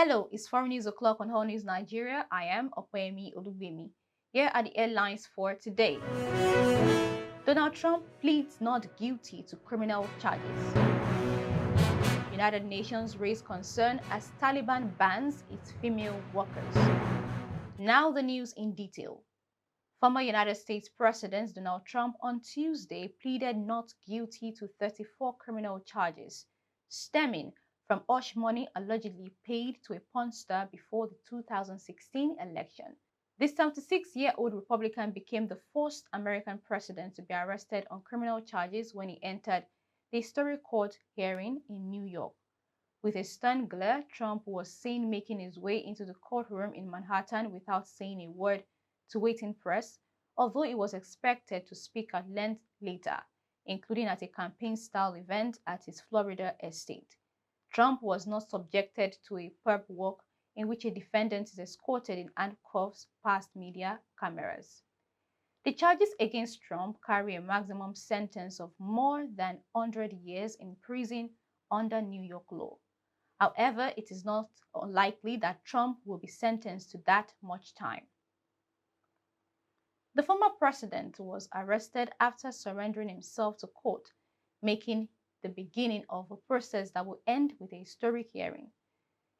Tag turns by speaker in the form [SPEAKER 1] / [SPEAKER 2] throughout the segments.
[SPEAKER 1] Hello, it's 4 News O'Clock on Allnews Nigeria. I am Opeyemi Olubemi. Here are the headlines for today. Donald Trump pleads not guilty to criminal charges. United Nations raise concern as Taliban bans its female workers. Now the news in detail. Former United States President Donald Trump on Tuesday pleaded not guilty to 34 criminal charges stemming from hush money allegedly paid to a porn star before the 2016 election. The 76-year-old Republican became the first American president to be arrested on criminal charges when he entered the historic court hearing in New York. With a stern glare, Trump was seen making his way into the courtroom in Manhattan without saying a word to waiting press, although he was expected to speak at length later, including at a campaign-style event at his Florida estate. Trump was not subjected to a perp walk in which a defendant is escorted in handcuffs past media cameras. The charges against Trump carry a maximum sentence of more than 100 years in prison under New York law. However, it is not unlikely that Trump will be sentenced to that much time. The former president was arrested after surrendering himself to court, making the beginning of a process that will end with a historic hearing.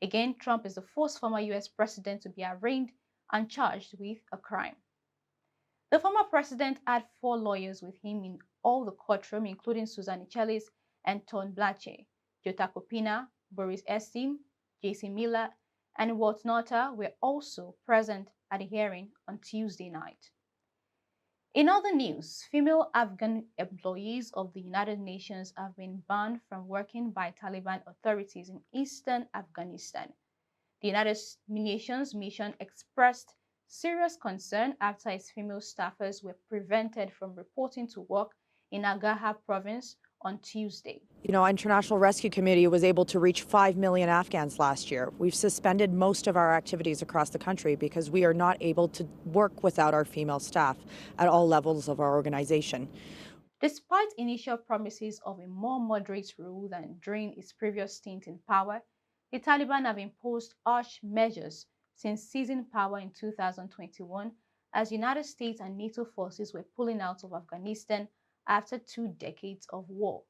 [SPEAKER 1] Again, Trump is the first former US president to be arraigned and charged with a crime. The former president had 4 lawyers with him in all the courtroom, including Susan Michelis and Ton Blache. Jota Kopina, Boris Essim, J.C. Miller, and Walt Nauta were also present at the hearing on Tuesday night. In other news, female Afghan employees of the United Nations have been banned from working by Taliban authorities in eastern Afghanistan. The United Nations mission expressed serious concern after its female staffers were prevented from reporting to work in Nangarhar province on Tuesday.
[SPEAKER 2] International Rescue Committee was able to reach 5 million Afghans last year. We've suspended most of our activities across the country because we are not able to work without our female staff at all levels of our organization.
[SPEAKER 1] Despite initial promises of a more moderate rule than during its previous stint in power, the Taliban have imposed harsh measures since seizing power in 2021 as United States and NATO forces were pulling out of Afghanistan after 2 decades of war.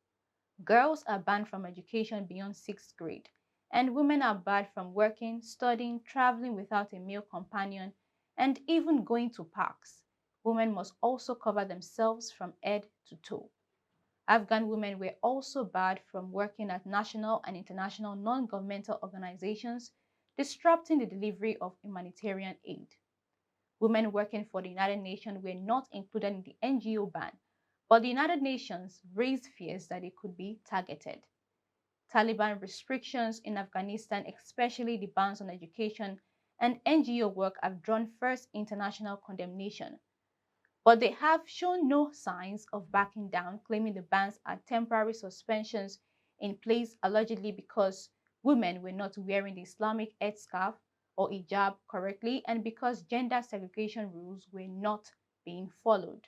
[SPEAKER 1] Girls are banned from education beyond 6th grade, and women are barred from working, studying, traveling without a male companion, and even going to parks. Women must also cover themselves from head to toe. Afghan women were also barred from working at national and international non-governmental organizations, disrupting the delivery of humanitarian aid. Women working for the United Nations were not included in the NGO ban, but the United Nations raised fears that they could be targeted. Taliban restrictions in Afghanistan, especially the bans on education and NGO work, have drawn first international condemnation. But they have shown no signs of backing down, claiming the bans are temporary suspensions in place allegedly because women were not wearing the Islamic headscarf or hijab correctly and because gender segregation rules were not being followed.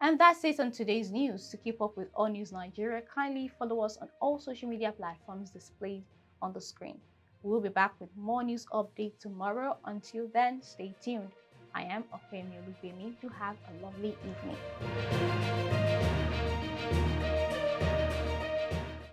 [SPEAKER 1] And that's it on today's news. To keep up with All News Nigeria, kindly follow us on all social media platforms displayed on the screen. We'll be back with more news updates tomorrow. Until then, stay tuned. I am Opeyemi Olubemi. You have a lovely evening.